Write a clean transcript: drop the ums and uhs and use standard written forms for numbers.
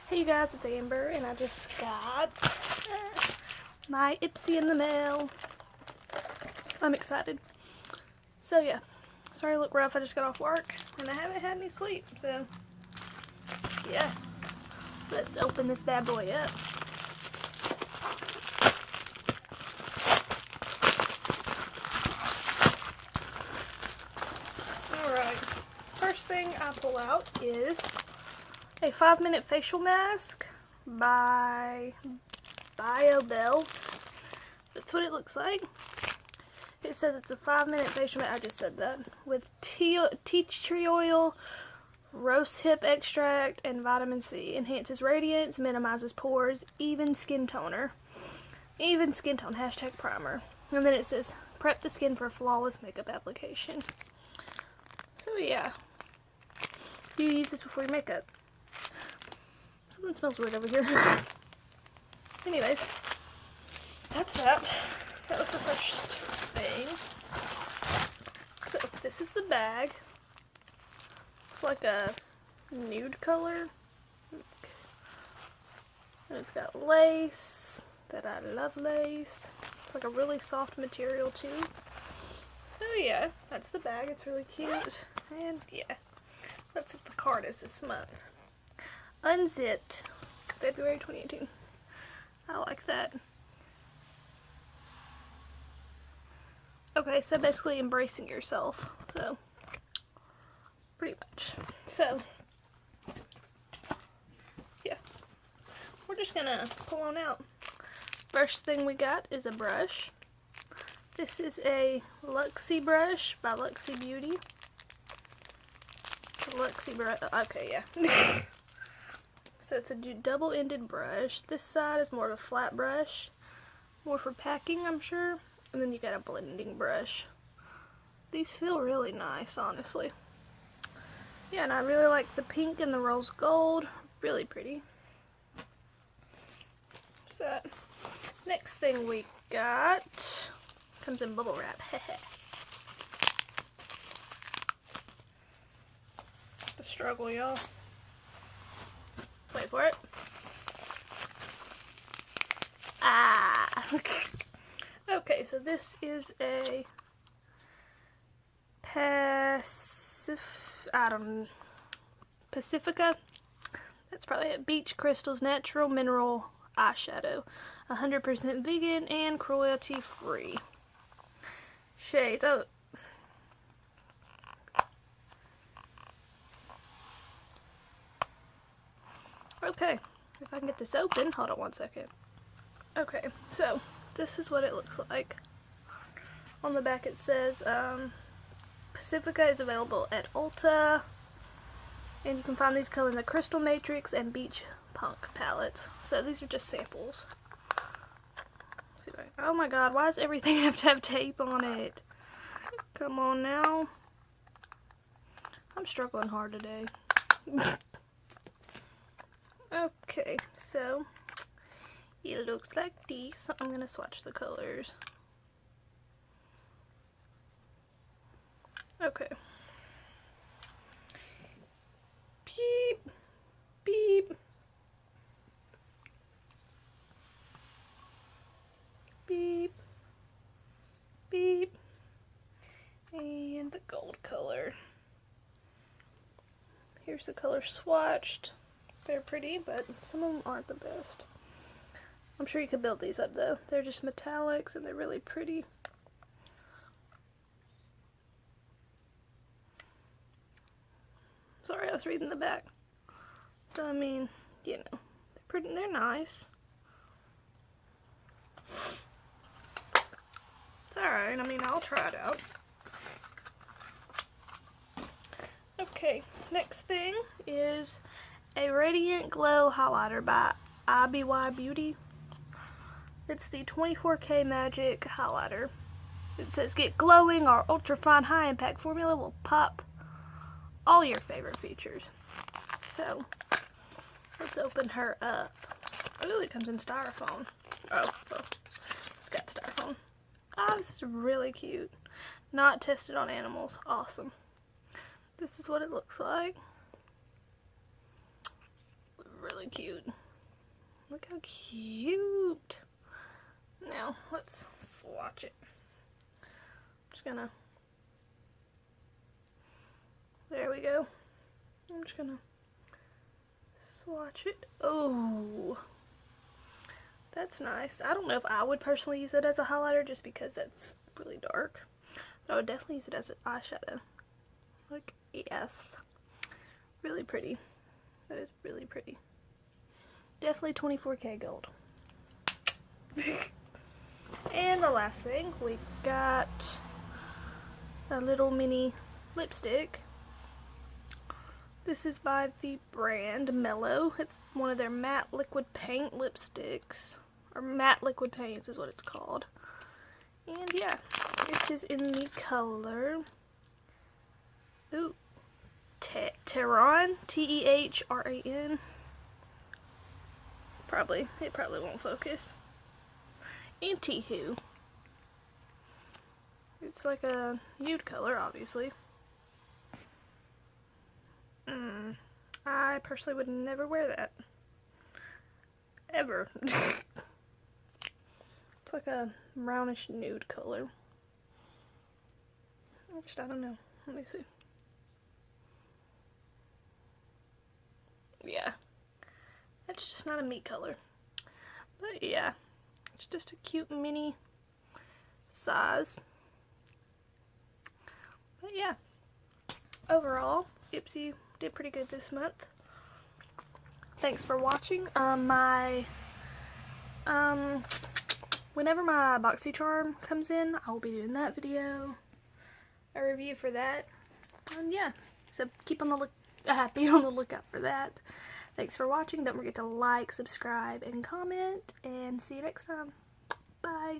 Hey guys, it's Amber, and I just got my Ipsy in the mail. I'm excited. So yeah, sorry to look rough, I just got off work, and I haven't had any sleep, so yeah. Let's open this bad boy up. Alright, first thing I pull out is a 5-minute facial mask by BioBell. That's what it looks like. It says it's a 5-minute facial mask, I just said that, with tea tree oil, rosehip extract, and vitamin C. Enhances radiance, minimizes pores, even skin toner. Even skin tone, hashtag primer. And then it says, prep the skin for flawless makeup application. So yeah, you use this before your makeup. Something smells weird over here. Anyways, that's that. That was the first thing. So this is the bag. It's like a nude color. And it's got lace. That I love lace. It's like a really soft material too. So yeah, that's the bag. It's really cute. And yeah, that's what the card is this month. Unzipped, February 2018. I like that. Okay, so basically embracing yourself. So, pretty much. So, yeah. We're just gonna pull on out. First thing we got is a brush. This is a Luxie brush by Luxie Beauty. Luxie brush. Okay, yeah. So it's a double-ended brush. This side is more of a flat brush. More for packing, I'm sure. And then you got a blending brush. These feel really nice, honestly. Yeah, and I really like the pink and the rose gold. Really pretty. So, next thing we got comes in bubble wrap. The struggle, y'all. Wait for it. Ah! Okay, so this is a Pacifica. That's probably it. Beach Crystals Natural Mineral Eyeshadow. 100% vegan and cruelty free. Shades. Oh. Okay, if I can get this open, hold on one second. Okay, so this is what it looks like. On the back it says Pacifica is available at Ulta, and you can find these colors in the Crystal Matrix and Beach Punk palettes. So these are just samples. See if oh my god, why does everything have to have tape on it? Come on now. I'm struggling hard today. Okay, so it looks like this. I'm gonna swatch the colors. Okay. Beep, beep, beep, beep, and the gold color. Here's the color swatched. They're pretty, but some of them aren't the best. I'm sure you could build these up though. They're just metallics and they're really pretty. Sorry, I was reading the back. So I mean, you know, they're pretty, they're nice. It's alright, I mean, I'll try it out. Okay, next thing is a Radiant Glow highlighter by IBY Beauty. It's the 24K Magic highlighter. It says get glowing, our ultra fine high impact formula will pop all your favorite features. So let's open her up. Ooh, it comes in styrofoam. Oh, well, it's got styrofoam. Oh, this is really cute. Not tested on animals. Awesome. This is what it looks like. really cute. Look how cute. Now, let's swatch it. I'm just gonna, there we go. I'm just gonna swatch it. Oh, that's nice. I don't know if I would personally use it as a highlighter just because that's really dark. But I would definitely use it as an eyeshadow. Like, yes. Really pretty. That is really pretty. Definitely 24K gold. And the last thing, we got a little mini lipstick. This is by the brand Mellow. It's one of their matte liquid paint lipsticks. Or matte liquid paints is what it's called. And yeah, it is in the color, ooh, Tehran, Tehran. It probably won't focus. Anywho, it's like a nude color, obviously. I personally would never wear that. Ever. It's like a brownish nude color. I don't know. Let me see. Yeah. That's just not a meat color. But yeah. It's just a cute mini size. But yeah. Overall, Ipsy did pretty good this month. Thanks for watching. Whenever my BoxyCharm comes in, I will be doing that video, a review for that. And yeah, so keep on the be on the lookout for that. Thanks for watching. Don't forget to like, subscribe, and comment, and see you next time. Bye.